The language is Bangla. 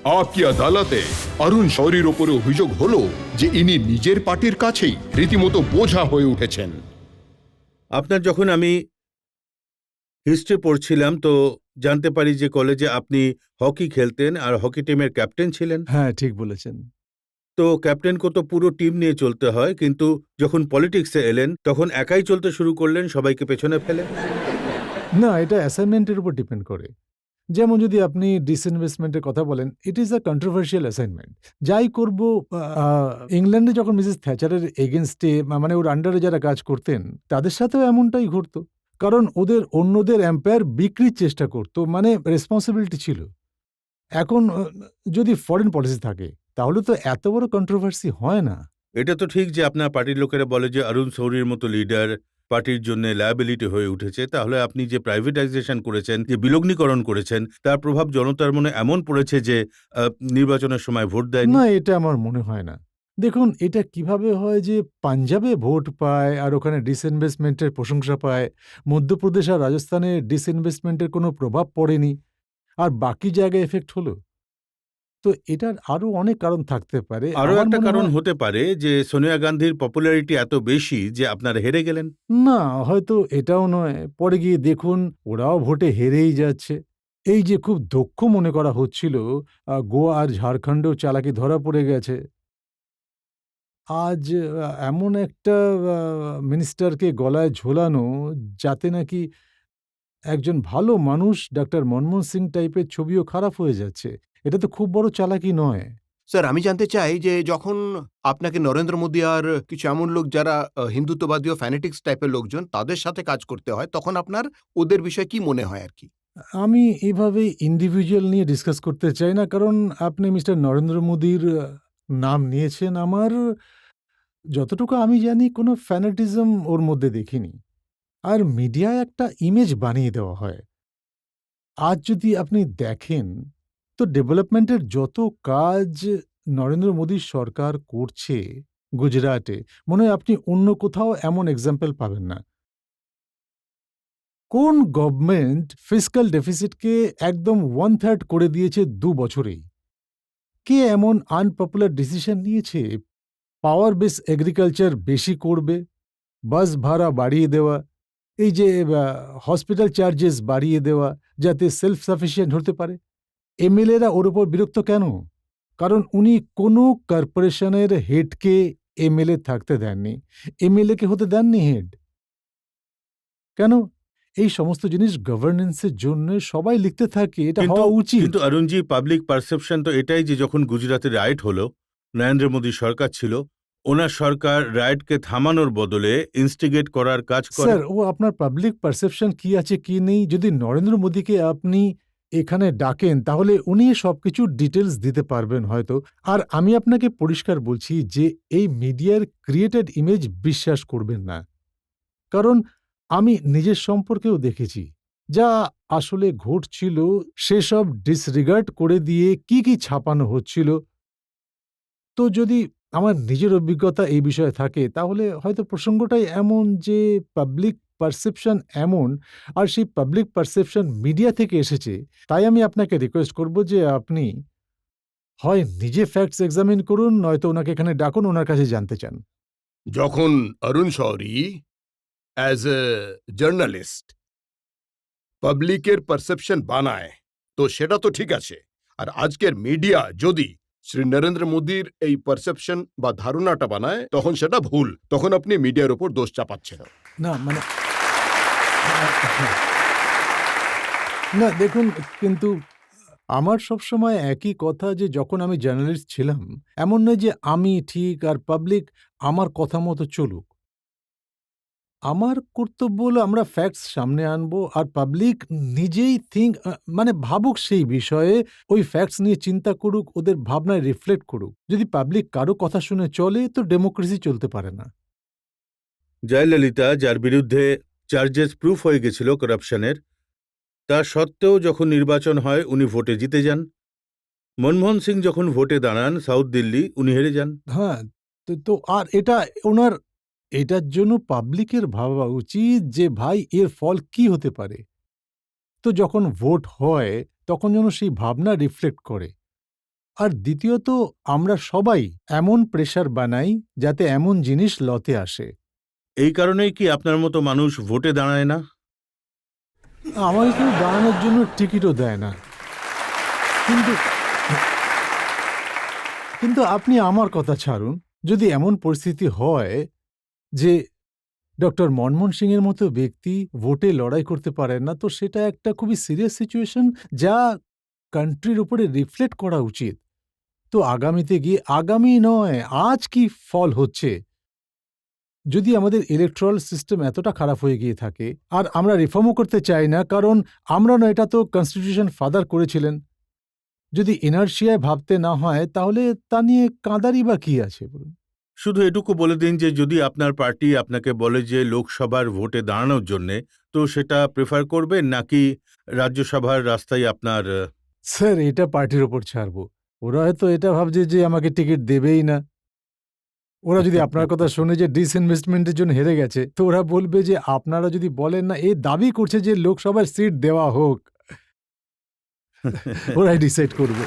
आपकी আদালতে অরুণ শৌরীর ওপরে অভিযোগ হলো যে ইনি নিজের পার্টির কাছেই রীতিমতো বোঝা হয়ে উঠেছেন। আপনার যখন আমি হিস্ট্রি পড়ছিলাম তো জানতে পারি যে কলেজে আপনি হকি খেলতেন আর হকি টিমের ক্যাপ্টেন ছিলেন। হ্যাঁ, ঠিক বলেছেন। তো ক্যাপ্টেনকে তো পুরো টিম নিয়ে চলতে হয়, কিন্তু যখন পলিটিক্সে এলেন তখন একাই চলতে শুরু করলেন সবাইকে পেছনে ফেলে। না, এটা অ্যাসাইনমেন্টের উপর ডিপেন্ড করে। যেমন যদি আপনি ডিসইনভেস্টমেন্টের কথা বলেন, it is a controversial assignment. যাই করব, ইংল্যান্ডে যখন মিসেস থ্যাচারের এগেইনস্টে মানে ওর আন্ডারে যারা কাজ করতেন, তাদের সাথেও এমনটাই ঘটতো। কারণ ওদের অন্যদের এম্পায়ার বিক্রির চেষ্টা করত, মানে রেসপন্সিবিলিটি ছিল। এখন যদি ফরেন পলিসি থাকে, তাহলে তো এত বড় কন্ট্রোভার্সি হয় না। এটা তো ঠিক যে আপনার পার্টির লোকেরা বলে যে অরুণ শৌরীর মতো লিডার পার্টির জন্য লায়াবিলিটি হয়ে উঠেছে, তাহলে আপনি যে প্রাইভেটাইজেশন করেছেন, যে বিলগ্নীকরণ করেছেন, তার প্রভাব জনতার মনে এমন পড়েছে যে নির্বাচনের সময় ভোট দেয়নি। না, এটা আমার মনে হয় না। দেখুন, এটা কিভাবে হয় যে পাঞ্জাবে ভোট পায় আর ওখানে ডিসইনভেস্টমেন্টের প্রশংসা পায়, মধ্যপ্রদেশ আর রাজস্থানে ডিসইনভেস্টমেন্টের কোনো প্রভাব পড়েনি, আর বাকি জায়গায় এফেক্ট হলো? তো এটার আরো অনেক কারণ থাকতে পারে। আরও আমার একটা মনে কারণ হয় হতে পারে যে সোনিয়া গান্ধীর পপুলারিটি এত বেশি যে আপনারা হেরে গেলেন। না, হয়তো এটাও নয়। পরে গিয়ে দেখুন ওরাও ভোটে হেরেই যাচ্ছে। এই যে খুব দক্ষ মনে করা হচ্ছিল, গোয়া আর ঝাড়খণ্ডেও চালাকি ধরা পড়ে গেছে। আজ এমন একটা মিনিস্টারকে গলায় ঝোলানো, যাতে নাকি একজন ভালো মানুষ ডাক্তার মনমোহন সিং টাইপের ছবিও খারাপ হয়ে যাচ্ছে। এটা তো খুব বড় চালাকি নয়? স্যার, আমি জানতে চাই যে যখন আপনাকে নরেন্দ্র মোদী আর কিছু এমন লোক যারা হিন্দুত্ববাদী ও ফ্যানেটিক্স টাইপের লোকজন তাদের সাথে কাজ করতে হয়, তখন আপনার ওদের বিষয়ে কি মনে হয় আর কি? আমি এভাবে ইন্ডিভিজুয়াল নিয়ে ডিসকাস করতে চাই না, কারণ আপনি মিস্টার নরেন্দ্র মোদীর নাম নিয়েছেন। আমার যতটুকু আমি জানি কোনো ফ্যানেটিজম ওর মধ্যে দেখিনি। আর মিডিয়ায় একটা ইমেজ বানিয়ে দেওয়া হয়। আজ যদি আপনি দেখেন, তো ডেভেলপমেন্টের যত কাজ নরেন্দ্র মোদীর সরকার করছে গুজরাটে, মনে হয় আপনি অন্য কোথাও এমন এক্সাম্পল পাবেন না। কোন গভর্নমেন্ট ফিসক্যাল ডেফিসিটকে একদম 1/3 করে দিয়েছে ২ বছরেই? কে এমন আনপপুলার ডিসিশন নিয়েছে পাওয়ার বেস এগ্রিকালচার বেশি করবে, বাস ভাড়া বাড়িয়ে দেওয়া, এই যে হসপিটাল চার্জেস বাড়িয়ে দেওয়া, যাতে সেলফ সাফিসিয়েন্ট হতে পারে? এমএলএরা ওর উপর বিরক্ত কেন? কারণ উনি কোনো কর্পোরেশনের হেডকে এমএলএ থাকতে দেননি। এমএলএকে হতে দেননি হেড। কেন? এই সমস্ত জিনিস গভর্নেন্সের জন্য সবাই লিখতে থাকে, এটা কিন্তু হওয়া উচিত। কিন্তু অরুণজি, পাবলিক পারসেপশন তো এটাই যে যখন গুজরাতে রাইট হলো, নরেন্দ্র মোদী সরকার ছিল, ওনার সরকার রাইটকে থামানোর বদলে ইনস্টিগেট করার কাজ করে। স্যার, ও আপনার পাবলিক পারসেপশন কি আছে কি নেই, যদি নরেন্দ্র মোদীকে আপনি এখানে ডাকেন, তাহলে উনি সবকিছু ডিটেলস দিতে পারবেন হয়তো। আর আমি আপনাকে পরিষ্কার বলছি যে এই মিডিয়ার ক্রিয়েটেড ইমেজ বিশ্বাস করবেন না। কারণ আমি নিজের সম্পর্কেও দেখেছি, যা আসলে ঘটছিল সেসব ডিসরিগার্ড করে দিয়ে কি ছাপানো হচ্ছিল। তো যদি আমার নিজের অভিজ্ঞতা এই বিষয়ে থাকে, তাহলে হয়তো প্রসঙ্গটাই এমন যে পাবলিক পারসেপশন এমন, আর সেই পাবলিক পারসেপশন মিডিয়া থেকে এসেছে। তাই আমি আপনাকে রিকোয়েস্ট করব যে আপনি হয় নিজে ফ্যাক্টস এক্সামিন করুন, নয়তো ওনাকে এখানে ডাকুন, ওনার কাছে জানতে চান। যখন অরুণ শৌরী অ্যাজ এ জার্নালিস্ট পাবলিকের পারসেপশন বানায়, তো সেটা তো ঠিক আছে। আর আজকের মিডিয়া যদি শ্রী নরেন্দ্র মোদীর এই পারসেপশন বা ধারণাটা বানায়, তখন সেটা ভুল। তখন আপনি মিডিয়ার উপর দোষ চাপাচ্ছেন। না মানে না, দেখুন, কিন্তু আমার সবসময় একই কথা যে যখন আমি জার্নালিস্ট ছিলাম, এমন নয় যে আমি ঠিক আর পাবলিক আমার কথা মতো চলুক। আমার কর্তব্য হলো আমরা ফ্যাক্টস সামনে আনবো, আর পাবলিক নিজেই মানে ভাবুক সেই বিষয়ে, ওই ফ্যাক্টস নিয়ে চিন্তা করুক, ওদের ভাবনায় রিফ্লেক্ট করুক। যদি পাবলিক কারো কথা শুনে চলে, তো ডেমোক্রেসি চলতে পারে না। জয়ললিতা, যার বিরুদ্ধে চার্জেস প্রুফ হয়ে গেছিল করাপশনের, তা সত্ত্বেও যখন নির্বাচন হয় উনি ভোটে জিতে যান। মনমোহন সিং যখন ভোটে দাঁড়ান সাউথ দিল্লি, উনি হেরে যান। হ্যাঁ, তো আর এটা ওনার, এটার জন্য পাবলিকের ভাবা উচিত যে ভাই এর ফল কি হতে পারে। তো যখন ভোট হয় তখন যেন সেই ভাবনা রিফ্লেক্ট করে। আর দ্বিতীয়ত আমরা সবাই এমন প্রেশার বানাই যাতে এমন জিনিস লতে আসে। এই কারণেই কি আপনার মতো মানুষ ভোটে দাঁড়ায় না? আমাকে কেউ দাঁড়ানোর জন্য টিকিটও দেয় না। কিন্তু কিন্তু আপনি আমার কথা ছাড়ুন, যদি এমন পরিস্থিতি হয় যে ডক্টর মনমোহন সিংয়ের মতো ব্যক্তি ভোটে লড়াই করতে পারেন না, তো সেটা একটা খুবই সিরিয়াস সিচুয়েশন যা কান্ট্রির উপরে রিফ্লেক্ট করা উচিত। তো আগামীতে গিয়ে, আগামী নয় আজ কি ফল হচ্ছে, যদি আমাদের ইলেকট্রাল সিস্টেম এতটা খারাপ হয়ে গিয়ে থাকে, আর আমরা রিফর্মও করতে চাই না, কারণ আমরা না, এটা তো কনস্টিটিউশন ফাদার করেছিলেন। যদি ইনার্শিয়ায় ভাবতে না হয় তাহলে তা নিয়ে কাঁদারই বা কি আছে বলুন? শুধু এটুকু বলে দিন যে যদি আপনার পার্টি আপনাকে বলে যে লোকসভার ভোটে দাঁড়ানোর জন্যে, তো সেটা প্রেফার করবেন নাকি রাজ্যসভার রাস্তায় আপনার স্যার, এটা পার্টির ওপর ছাড়বো। ওরা হয়তো এটা ভাবছে যে আমাকে টিকিট দেবেই না। ওরা যদি আপনার কথা শোনে যে ডিসইনভেস্টমেন্টের জন্য হেরে গেছে, তো ওরা বলবে যে আপনারা যদি বলেন না, এ দাবি করছে যে লোকসভার সিট দেওয়া হোক। ওরাই ডিসাইড করবে।